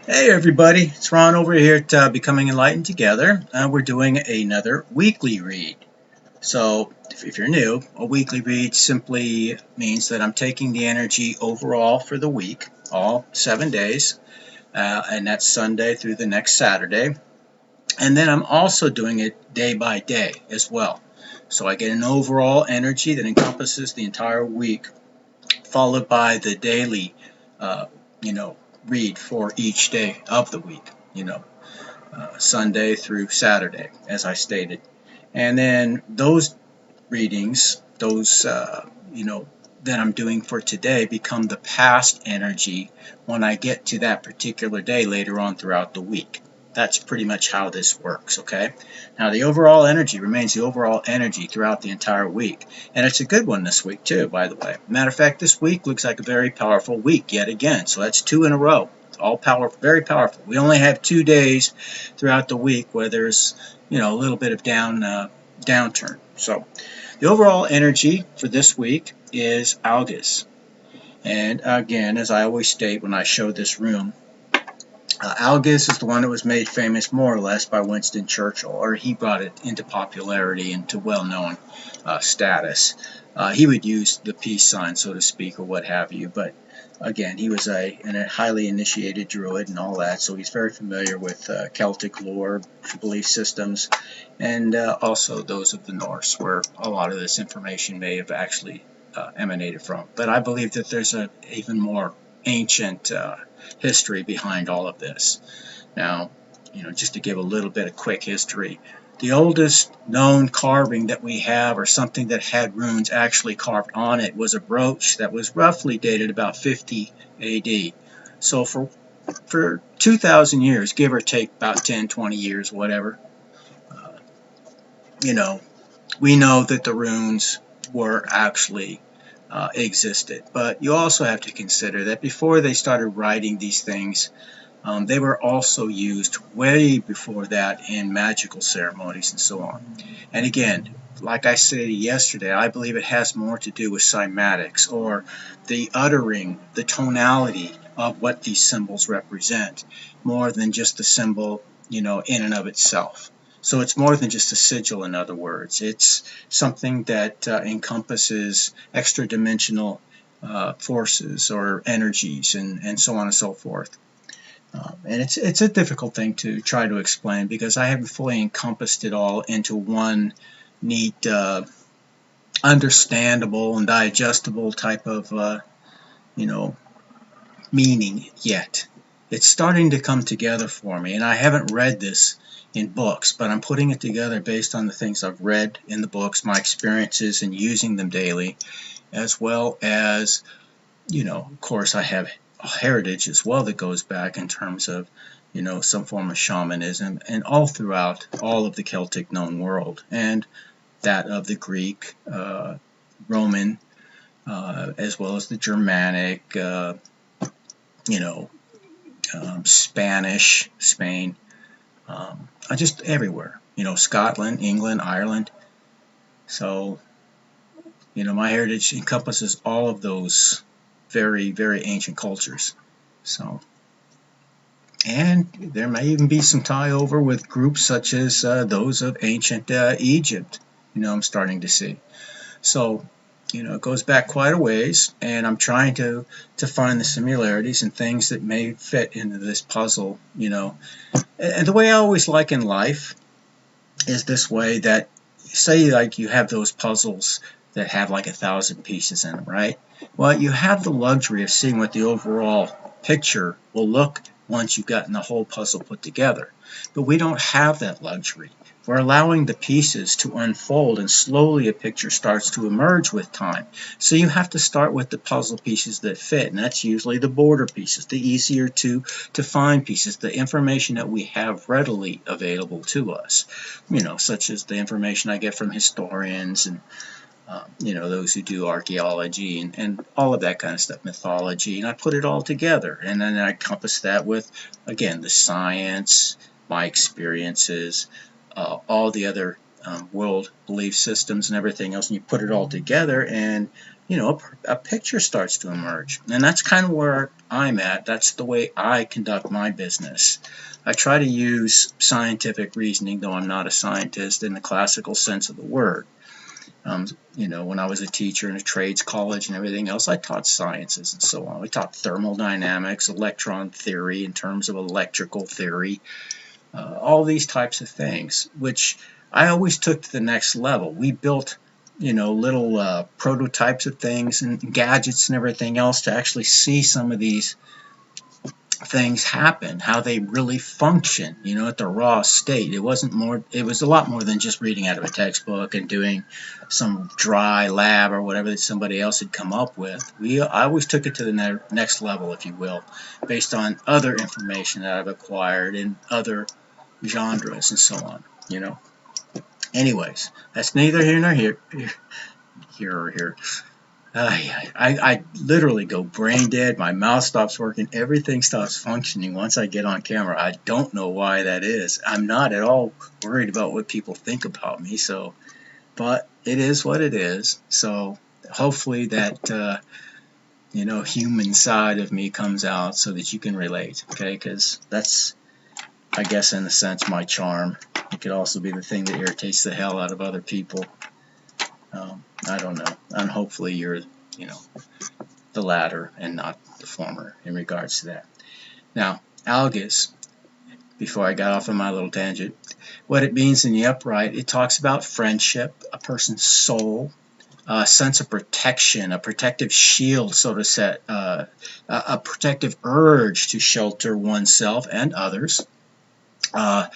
Hey everybody, it's Ron over here at Becoming Enlightened Together. We're doing another weekly read. So if you're new, a weekly read simply means that I'm taking the energy overall for the week, all 7 days, and that's Sunday through the next Saturday. And then I'm also doing it day by day as well. So I get an overall energy that encompasses the entire week, followed by the daily, uh, you know, read for each day of the week, Sunday through Saturday, as I stated. And then those readings, that I'm doing for today become the past energy when I get to that particular day later on throughout the week. That's pretty much how this works, okay? Now, the overall energy remains the overall energy throughout the entire week. And it's a good one this week, too, by the way. Matter of fact, this week looks like a very powerful week yet again. So that's 2 in a row. All powerful, very powerful. We only have 2 days throughout the week where there's, a little bit of downturn. So the overall energy for this week is Algiz. And again, as I always state when I show this room, Algiz is the one that was made famous more or less by Winston Churchill, or he brought it into popularity, into well-known status. He would use the peace sign, so to speak, or what have you, but again, he was a highly initiated druid and all that, so he's very familiar with Celtic lore, belief systems, and also those of the Norse, where a lot of this information may have actually emanated from. But I believe that there's an even more ancient history behind all of this. Now, just to give a little bit of quick history, the oldest known carving that we have, or something that had runes actually carved on it, was a brooch that was roughly dated about 50 AD. So for 2,000 years, give or take about 10, 20 years, whatever, uh, you know, we know that the runes were actually existed. But you also have to consider that before they started writing these things, they were also used way before that in magical ceremonies and so on. And again, like I said yesterday, I believe it has more to do with cymatics, or the uttering, the tonality of what these symbols represent, more than just the symbol, in and of itself. So it's more than just a sigil, in other words. It's something that encompasses extra dimensional forces or energies, and so on and so forth. And it's a difficult thing to try to explain, because I haven't fully encompassed it all into one neat, understandable and digestible type of meaning yet. It's starting to come together for me, and I haven't read this in books, but I'm putting it together based on the things I've read in the books, my experiences in using them daily, as well as, of course, I have a heritage as well that goes back in terms of, some form of shamanism, and all throughout all of the Celtic known world, and that of the Greek, Roman, as well as the Germanic, you know, Spanish, Spain, just everywhere. Scotland, England, Ireland. So, my heritage encompasses all of those very, very ancient cultures. So, and there may even be some tie over with groups such as those of ancient Egypt. I'm starting to see. So, it goes back quite a ways, and I'm trying to find the similarities and things that may fit into this puzzle. And the way I always like in life is this way: that, say, like, you have those puzzles that have like 1,000 pieces in them, right? Well, you have the luxury of seeing what the overall picture will look once you've gotten the whole puzzle put together. But we don't have that luxury. We're allowing the pieces to unfold, and slowly a picture starts to emerge with time. So you have to start with the puzzle pieces that fit, and that's usually the border pieces, the easier to find pieces, the information that we have readily available to us, such as the information I get from historians, and those who do archaeology, and all of that kind of stuff, mythology, and I put it all together, and then I compass that with, again, the science, my experiences, all the other world belief systems and everything else, and you put it all together, and a picture starts to emerge. And that's kind of where I'm at. That's the way I conduct my business. I try to use scientific reasoning, though I'm not a scientist in the classical sense of the word. When I was a teacher in a trades college and everything else, I taught sciences and so on. We taught thermodynamics, electron theory in terms of electrical theory, all these types of things, which I always took to the next level. We built little prototypes of things and gadgets and everything else to actually see some of these things happen, how they really function, at the raw state. It was a lot more than just reading out of a textbook and doing some dry lab or whatever that somebody else had come up with. I always took it to the next level, if you will, based on other information that I've acquired in other genres and so on, Anyways, that's neither here nor here. I literally go brain dead. My mouth stops working. Everything stops functioning once I get on camera. I don't know why that is. I'm not at all worried about what people think about me. But it is what it is. So hopefully that human side of me comes out so that you can relate. Okay, because that's, I guess, in a sense, my charm. It could also be the thing that irritates the hell out of other people. I don't know. And hopefully you're, the latter and not the former in regards to that. Now, Algiz, before I got off on my little tangent, what it means in the upright, it talks about friendship, a person's soul, a sense of protection, a protective shield, so to say, a protective urge to shelter oneself and others, a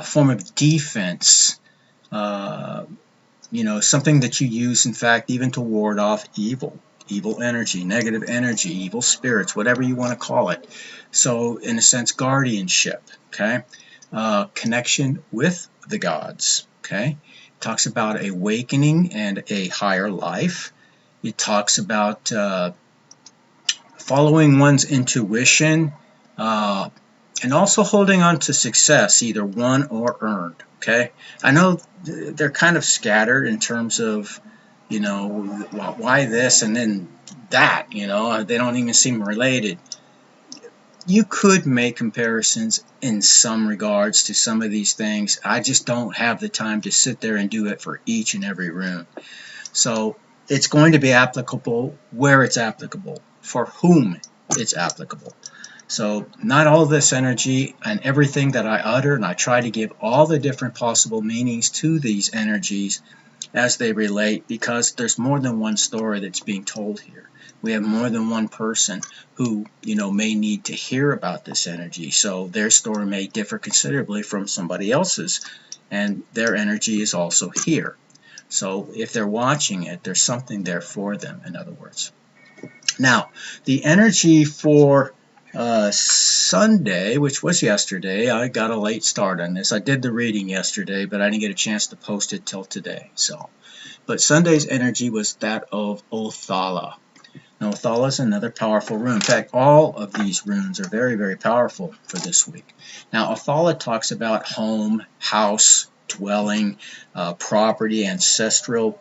form of defense, something that you use, in fact, even to ward off evil energy, negative energy, evil spirits, whatever you want to call it. So, in a sense, guardianship, okay? Connection with the gods, okay? It talks about awakening and a higher life. It talks about following one's intuition, and also holding on to success, either won or earned. Okay, I know they're kind of scattered in terms of, why this and then that. They don't even seem related. You could make comparisons in some regards to some of these things. I just don't have the time to sit there and do it for each and every rune. So it's going to be applicable where it's applicable, for whom it's applicable. So not all this energy and everything that I utter, and I try to give all the different possible meanings to these energies as they relate, because there's more than one story that's being told here. We have more than one person who, may need to hear about this energy. So their story may differ considerably from somebody else's, and their energy is also here. So if they're watching it, there's something there for them, in other words. Now, the energy for Sunday, which was yesterday, I got a late start on this. I did the reading yesterday, but I didn't get a chance to post it till today. But Sunday's energy was that of Othala. Now, Othala is another powerful rune. In fact, all of these runes are very, very powerful for this week. Now, Othala talks about home, house, dwelling, property, ancestral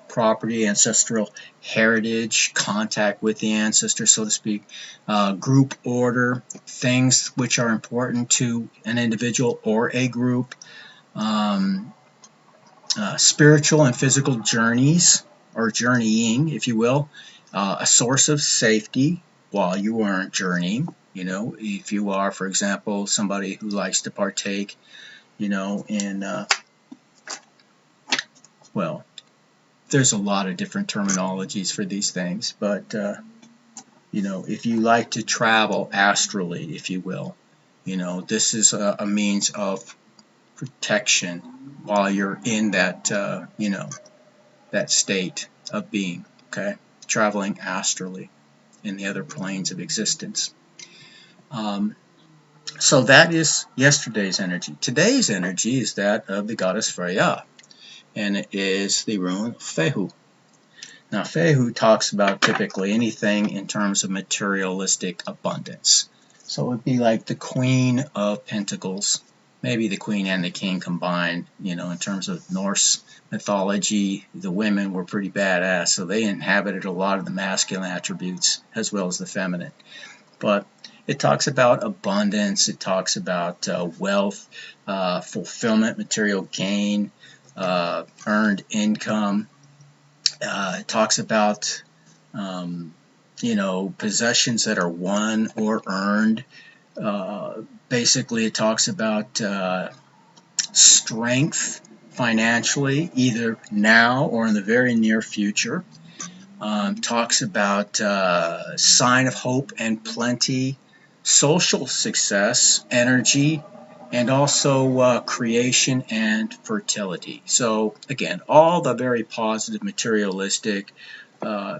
heritage, contact with the ancestors, so to speak, group order, things which are important to an individual or a group, spiritual and physical journeys, or journeying, if you will, a source of safety while you aren't journeying. If you are, for example, somebody who likes to partake, in well, there's a lot of different terminologies for these things, but if you like to travel astrally, if you will, this is a means of protection while you're in that that state of being, okay, traveling astrally in the other planes of existence. So that is yesterday's energy. Today's energy is that of the goddess Freya, and it is the rune Fehu. Now, Fehu talks about typically anything in terms of materialistic abundance. So it would be like the Queen of Pentacles, maybe the queen and the king combined. You know, in terms of Norse mythology, the women were pretty badass, so they inhabited a lot of the masculine attributes as well as the feminine. But it talks about abundance, it talks about wealth, fulfillment, material gain, earned income. It talks about possessions that are won or earned. Basically, it talks about strength financially, either now or in the very near future. Talks about sign of hope and plenty, social success, energy, and also creation and fertility. So again, all the very positive materialistic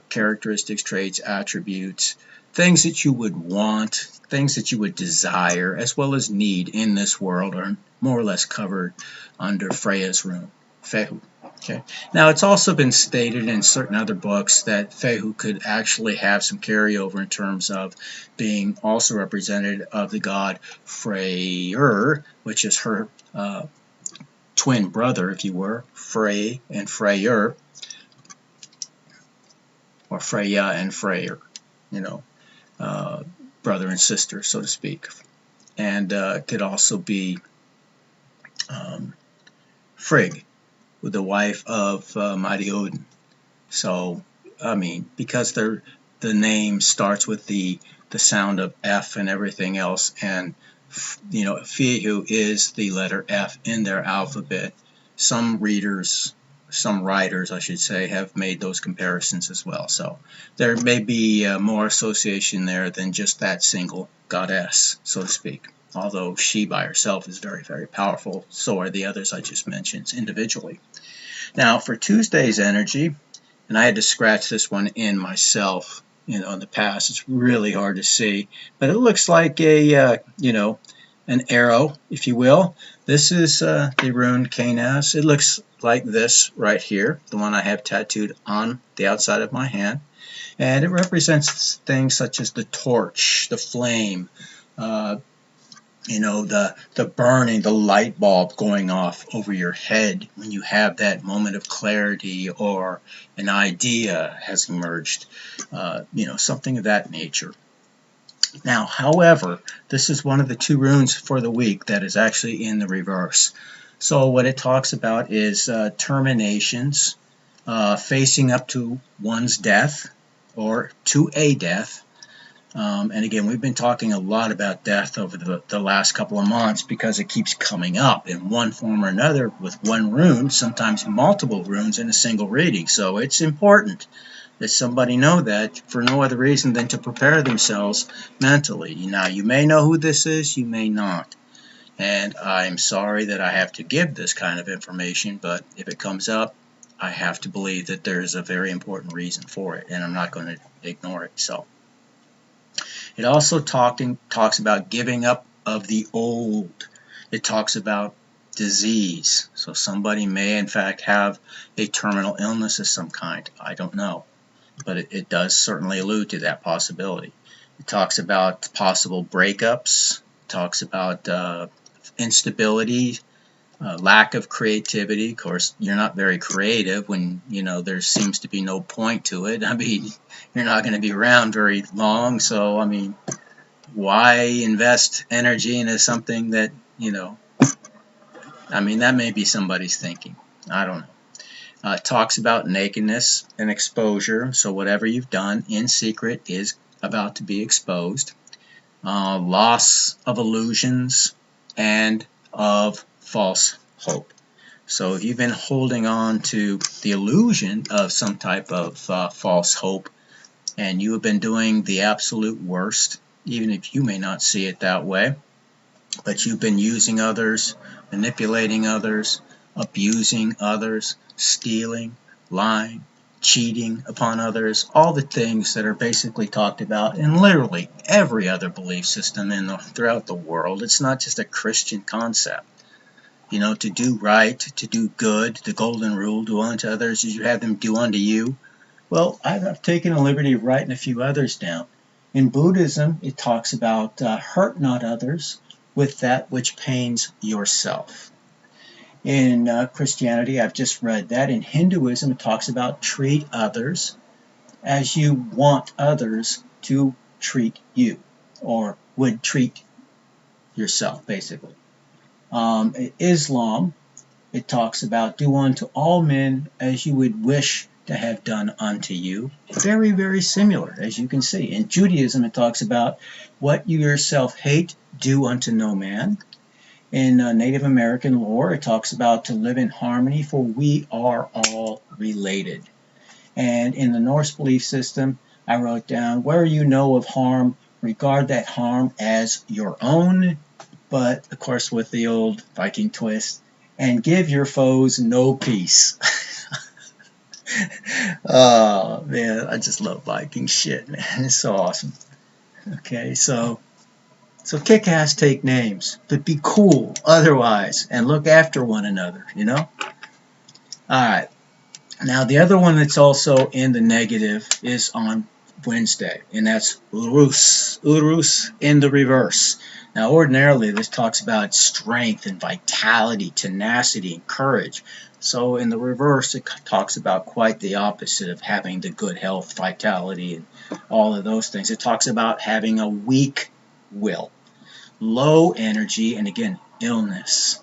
characteristics, traits, attributes, things that you would want, things that you would desire, as well as need in this world are more or less covered under Freya's rune, Fehu. Okay. Now, it's also been stated in certain other books that Fehu could actually have some carryover in terms of being also representative of the god Freyr, which is her twin brother, if you were, Frey and Freyr, or Freya and Freyr, brother and sister, so to speak. And could also be Frigg, the wife of mighty Odin. So, I mean, because the name starts with the sound of F and everything else, and Fehu is the letter F in their alphabet. Some writers, I should say, have made those comparisons as well. So there may be more association there than just that single goddess, so to speak. Although she by herself is very, very powerful, so are the others I just mentioned individually. Now, for Tuesday's energy, and I had to scratch this one in myself, in the past. It's really hard to see, but it looks like an arrow, if you will. This is the rune Canas. It looks like this right here, the one I have tattooed on the outside of my hand, and it represents things such as the torch, the flame, the burning, the light bulb going off over your head when you have that moment of clarity or an idea has emerged, something of that nature. Now, however, this is one of the two runes for the week that is actually in the reverse. So what it talks about is terminations, facing up to one's death or to a death. And again, we've been talking a lot about death over the last couple of months because it keeps coming up in one form or another with one rune, sometimes multiple runes in a single reading. So it's important that somebody know that for no other reason than to prepare themselves mentally. Now, you may know who this is, you may not. And I'm sorry that I have to give this kind of information, but if it comes up, I have to believe that there is a very important reason for it, and I'm not going to ignore it. So it also talks about giving up of the old. It talks about disease. So somebody may in fact have a terminal illness of some kind. I don't know. But it does certainly allude to that possibility. It talks about possible breakups. It talks about instability, lack of creativity. Of course, you're not very creative when there seems to be no point to it. I mean, you're not going to be around very long, so I mean, why invest energy into something that I mean, that may be somebody's thinking. I don't know. It talks about nakedness and exposure, so whatever you've done in secret is about to be exposed. Loss of illusions and of false hope. So if you've been holding on to the illusion of some type of false hope, and you have been doing the absolute worst, even if you may not see it that way, but you've been using others, manipulating others, abusing others, stealing, lying, cheating upon others, all the things that are basically talked about in literally every other belief system throughout the world. It's not just a Christian concept. To do right, to do good, the golden rule, do unto others as you have them do unto you. Well, I've taken the liberty of writing a few others down. In Buddhism, it talks about hurt not others, with that which pains yourself. In Christianity, I've just read that. In Hinduism, it talks about treat others as you want others to treat you, or would treat yourself, basically. Islam, it talks about do unto all men as you would wish to have done unto you. Very, very similar, as you can see. In Judaism, it talks about what you yourself hate, do unto no man. In Native American lore, it talks about to live in harmony, for we are all related. And in the Norse belief system, I wrote down, where you know of harm, regard that harm as your own, but of course with the old Viking twist, and give your foes no peace. Oh man, I just love Viking shit, man. It's so awesome. Okay, so kick ass, take names, but be cool otherwise, and look after one another, you know? Alright, now the other one that's also in the negative is on Wednesday, and that's Urus in the reverse. Now ordinarily this talks about strength and vitality, tenacity, and courage. So in the reverse it talks about quite the opposite of having the good health, vitality, and all of those things. It talks about having a weak will, low energy, and again, illness.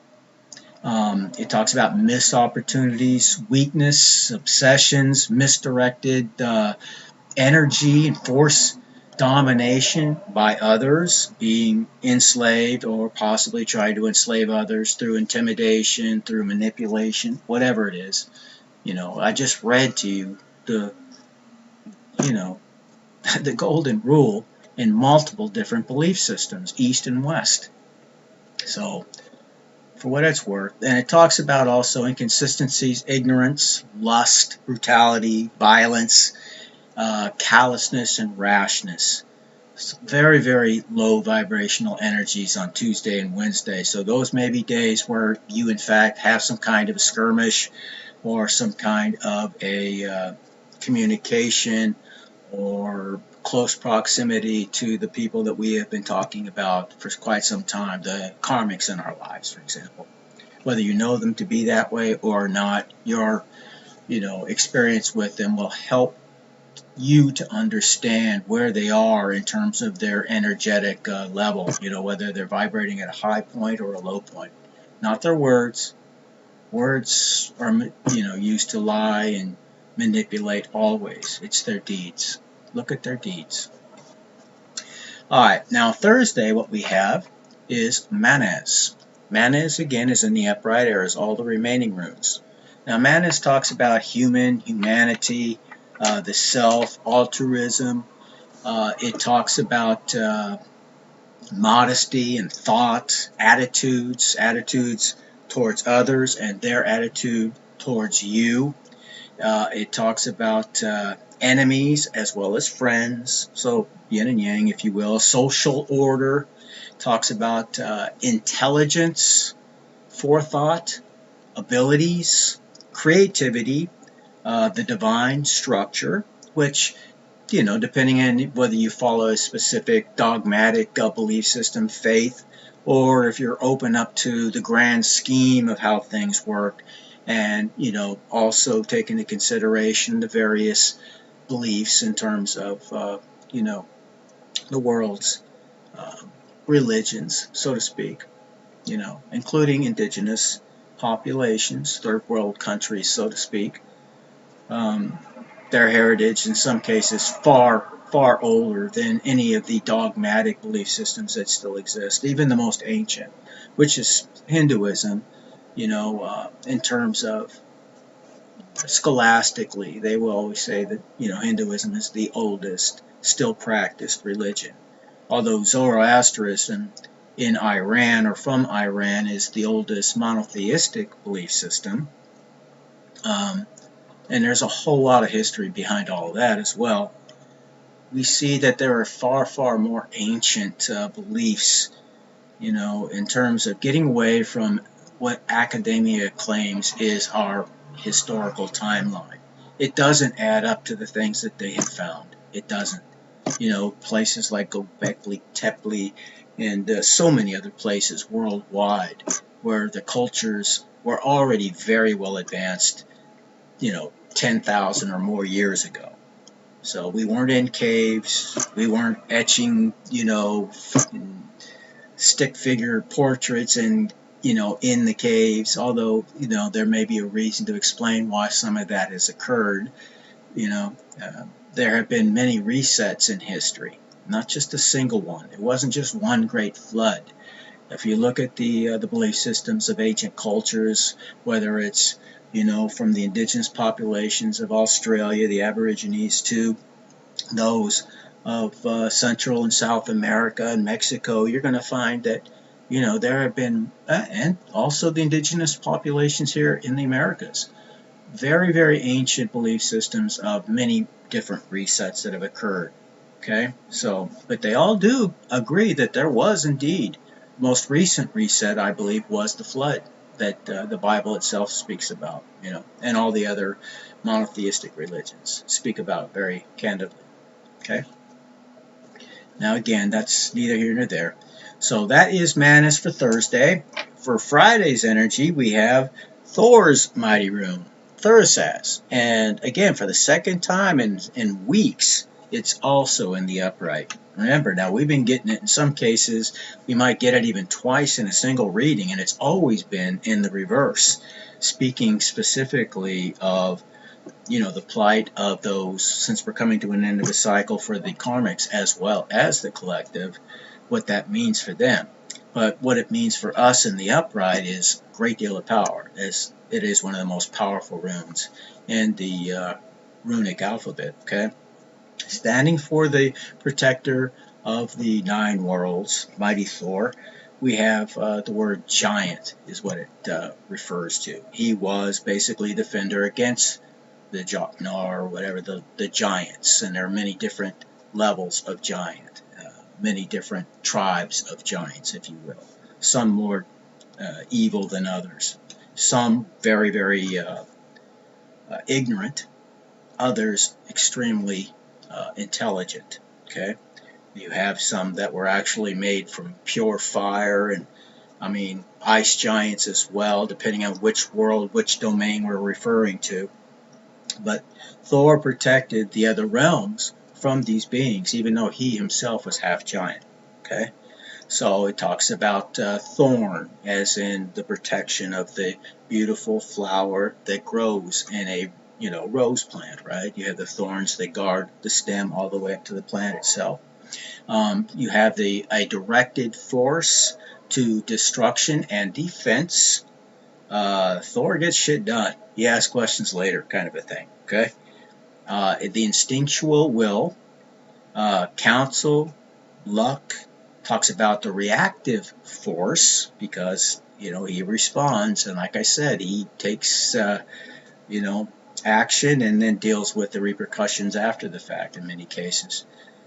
It talks about missed opportunities, weakness, obsessions, misdirected energy and force domination by others, being enslaved or possibly trying to enslave others through intimidation, through manipulation, whatever it is. You know, I just read to you the, you know, the golden rule in multiple different belief systems, East and West. So, for what it's worth. And it talks about also inconsistencies, ignorance, lust, brutality, violence, callousness, and rashness. So very, very low vibrational energies on Tuesday and Wednesday. So those may be days where you, in fact, have some kind of a skirmish or some kind of a communication or close proximity to the people that we have been talking about for quite some time, the karmics in our lives, for example. Whether you know them to be that way or not, your experience with them will help you to understand where they are in terms of their energetic level, whether they're vibrating at a high point or a low point. Not their words. Words are used to lie and manipulate always. It's their deeds. Look at their deeds. Alright, now Thursday what we have is Manas. Manas again is in the upright air as all the remaining runes. Now Manas talks about humanity, the self, altruism. It talks about modesty and thought, attitudes towards others and their attitude towards you. It talks about enemies as well as friends, so yin and yang, if you will. Social order. Talks about intelligence, forethought, abilities, creativity, the divine structure, which, depending on whether you follow a specific dogmatic belief system, faith, or if you're open up to the grand scheme of how things work, and, also take into consideration the various beliefs in terms of, the world's religions, so to speak, including indigenous populations, third world countries, so to speak. Their heritage, in some cases, far, far older than any of the dogmatic belief systems that still exist, even the most ancient, which is Hinduism. In terms of scholastically, they will always say that, Hinduism is the oldest still practiced religion. Although Zoroastrianism in Iran or from Iran is the oldest monotheistic belief system. And there's a whole lot of history behind all of that as well. We see that there are far, far more ancient beliefs, in terms of getting away from what academia claims is our historical timeline. It doesn't add up to the things that they have found. It doesn't. places like Göbekli Tepe and so many other places worldwide where the cultures were already very well advanced, 10,000 or more years ago. So we weren't in caves, we weren't etching, stick figure portraits and, in the caves, although, there may be a reason to explain why some of that has occurred. There have been many resets in history, not just a single one. It wasn't just one great flood. If you look at the belief systems of ancient cultures, whether it's from the indigenous populations of Australia, the Aborigines, to those of Central and South America and Mexico, you're going to find that there have been, and also the indigenous populations here in the Americas, very, very ancient belief systems of many different resets that have occurred. Okay, so, but they all do agree that there was indeed, most recent reset, I believe, was the flood that the Bible itself speaks about, and all the other monotheistic religions speak about very candidly. Okay, now again, that's neither here nor there. So that is Manus for Thursday. For Friday's energy, we have Thor's mighty rune, Thursaz. And again, for the second time in weeks, it's also in the upright. Remember, now we've been getting it in some cases, we might get it even twice in a single reading, and it's always been in the reverse, speaking specifically of the plight of those, since we're coming to an end of the cycle for the karmics as well as the collective, what that means for them. But what it means for us in the upright is a great deal of power, as it is one of the most powerful runes in the runic alphabet. Okay, standing for the protector of the 9 worlds, mighty Thor, we have the word giant is what it refers to. He was basically a defender against the Jotnar, or whatever, the giants, and there are many different levels of giant, many different tribes of giants, if you will. Some more evil than others, some very, very ignorant, others extremely intelligent. Okay, you have some that were actually made from pure fire, and ice giants as well, depending on which world, which domain we're referring to. But Thor protected the other realms from these beings, even though he himself was half giant. Okay, so it talks about thorn, as in the protection of the beautiful flower that grows in a rose plant. Right? You have the thorns that guard the stem all the way up to the plant itself. You have a directed force to destruction and defense. Thor gets shit done. He asks questions later, kind of a thing. Okay, the instinctual will, counsel, luck. Talks about the reactive force, because he responds, and like I said, he takes action and then deals with the repercussions after the fact in many cases.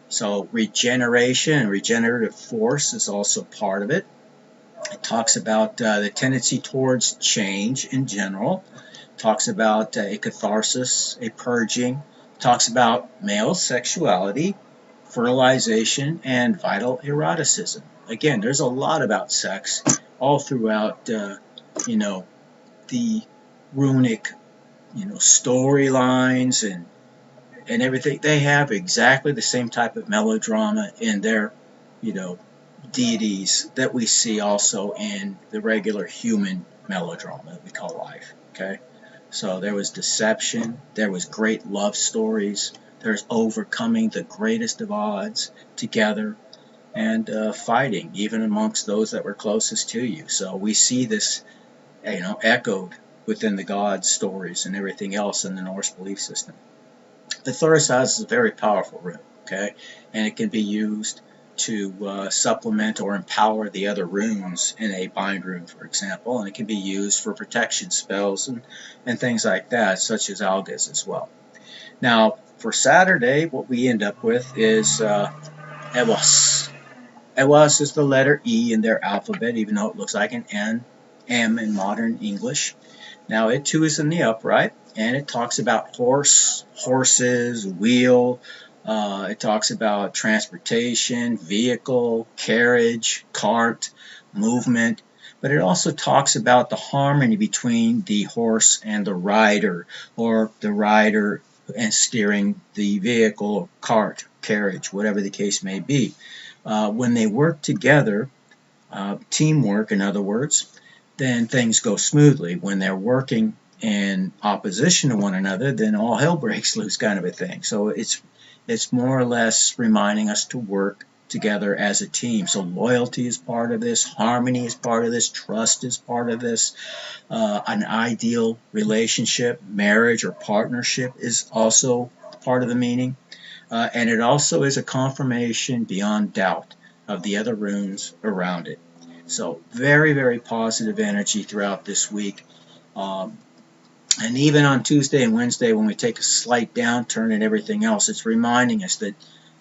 So regeneration and regenerative force is also part of it. It talks about the tendency towards change in general. It talks about a catharsis, a purging. It talks about male sexuality, fertilization, and vital eroticism. Again, there's a lot about sex all throughout, the runic, storylines and everything. They have exactly the same type of melodrama in their, deities that we see also in the regular human melodrama that we call life. Okay, so there was deception, there was great love stories, there's overcoming the greatest of odds together, and fighting even amongst those that were closest to you. So we see this, echoed within the gods' stories and everything else in the Norse belief system. The Thursaz is a very powerful rune. Okay, and it can be used to supplement or empower the other runes in a bind rune, for example, and it can be used for protection spells and things like that, such as Algiz as well. Now, for Saturday, what we end up with is Ewas. Ewas is the letter E in their alphabet, even though it looks like an N, M in modern English. Now, it too is in the upright, and it talks about horse, horses, wheel, It talks about transportation, vehicle, carriage, cart, movement, but it also talks about the harmony between the horse and the rider, or the rider and steering the vehicle, cart, carriage, whatever the case may be. When they work together, teamwork in other words, then things go smoothly. When they're working in opposition to one another, then all hell breaks loose, kind of a thing. So it's more or less reminding us to work together as a team. So loyalty is part of this, harmony is part of this, trust is part of this. An ideal relationship, marriage, or partnership is also part of the meaning. And it also is a confirmation beyond doubt of the other runes around it. So very, very positive energy throughout this week. And even on Tuesday and Wednesday, when we take a slight downturn and everything else, it's reminding us that,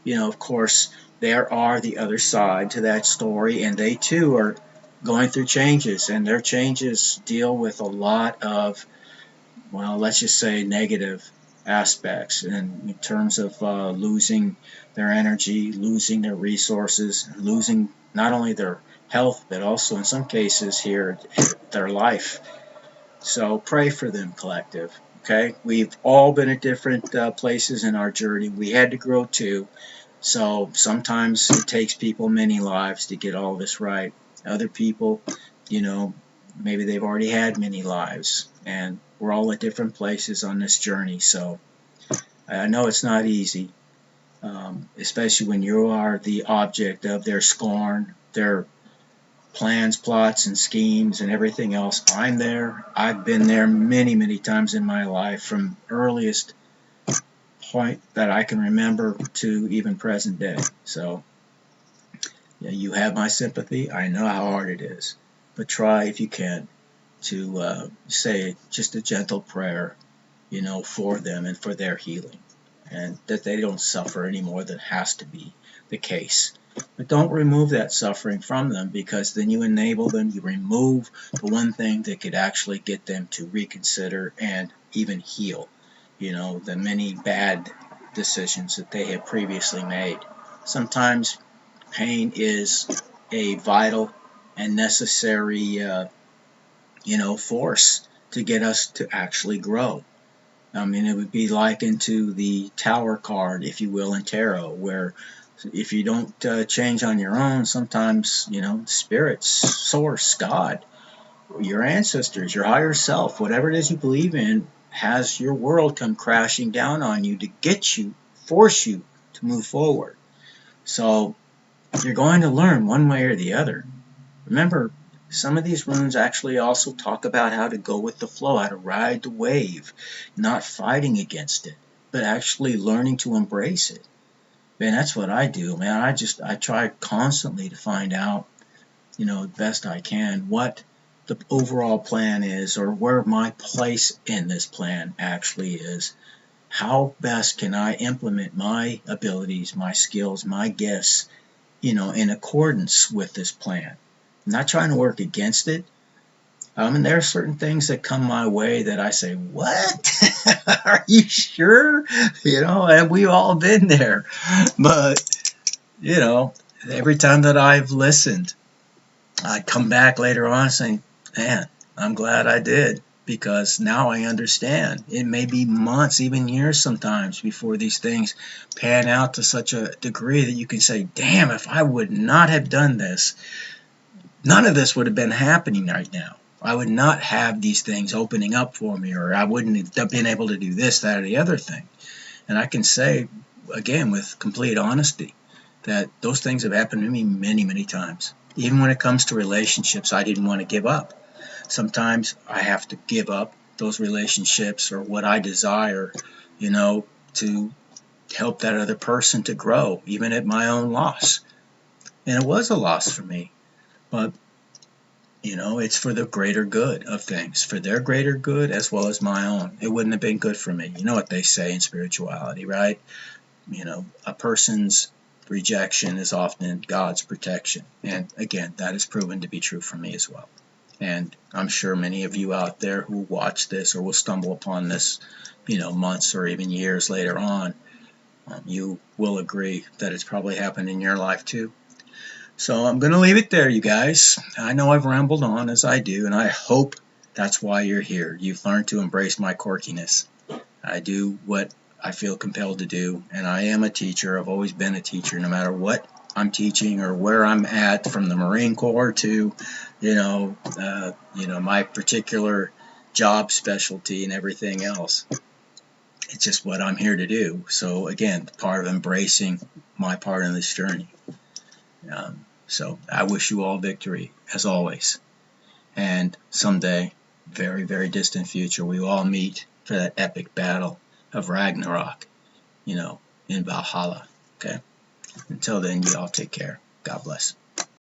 of course, there are the other side to that story, and they too are going through changes, and their changes deal with a lot of, well, let's just say negative aspects in terms of losing their energy, losing their resources, losing not only their health, but also in some cases here, their life. So pray for them, collective. Okay, we've all been at different places in our journey. We had to grow too. So sometimes it takes people many lives to get all this right. Other people, maybe they've already had many lives, and we're all at different places on this journey. So I know it's not easy, especially when you are the object of their scorn, their plans, plots, and schemes, and everything else. I'm there. I've been there many, many times in my life, from earliest point that I can remember to even present day. So you have my sympathy. I know how hard it is, but try, if you can, to say just a gentle prayer, for them and for their healing, and that they don't suffer any more than has to be the case. But don't remove that suffering from them, because then you enable them, you remove the one thing that could actually get them to reconsider and even heal, the many bad decisions that they have previously made. Sometimes pain is a vital and necessary, force to get us to actually grow. I mean, it would be likened to the Tower card, if you will, in tarot, where if you don't change on your own, sometimes, spirits, source, God, your ancestors, your higher self, whatever it is you believe in, has your world come crashing down on you to get you, force you to move forward. So you're going to learn one way or the other. Remember, some of these runes actually also talk about how to go with the flow, how to ride the wave, not fighting against it, but actually learning to embrace it. Man, that's what I do, man. I try constantly to find out, the best I can, what the overall plan is, or where my place in this plan actually is. How best can I implement my abilities, my skills, my gifts, in accordance with this plan? I'm not trying to work against it. And there are certain things that come my way that I say, what? Are you sure? And we've all been there. But, every time that I've listened, I come back later on saying, man, I'm glad I did, because now I understand. It may be months, even years sometimes, before these things pan out to such a degree that you can say, damn, if I would not have done this, none of this would have been happening right now. I would not have these things opening up for me, or I wouldn't have been able to do this, that, or the other thing. And I can say, again, with complete honesty, that those things have happened to me many, many times. Even when it comes to relationships, I didn't want to give up. Sometimes I have to give up those relationships or what I desire, to help that other person to grow, even at my own loss. And it was a loss for me. But it's for the greater good of things, for their greater good as well as my own. It wouldn't have been good for me. You know what they say in spirituality, right? A person's rejection is often God's protection. And again, that is proven to be true for me as well. And I'm sure many of you out there who watch this or will stumble upon this, months or even years later on, You will agree that it's probably happened in your life too. So I'm going to leave it there, you guys. I know I've rambled on as I do, and I hope that's why you're here. You've learned to embrace my quirkiness. I do what I feel compelled to do, and I am a teacher. I've always been a teacher, no matter what I'm teaching or where I'm at, from the Marine Corps to, my particular job specialty and everything else. It's just what I'm here to do. So again, part of embracing my part in this journey. So I wish you all victory, as always. And someday, very, very distant future, we will all meet for that epic battle of Ragnarok, in Valhalla. Okay? Until then, you all take care. God bless.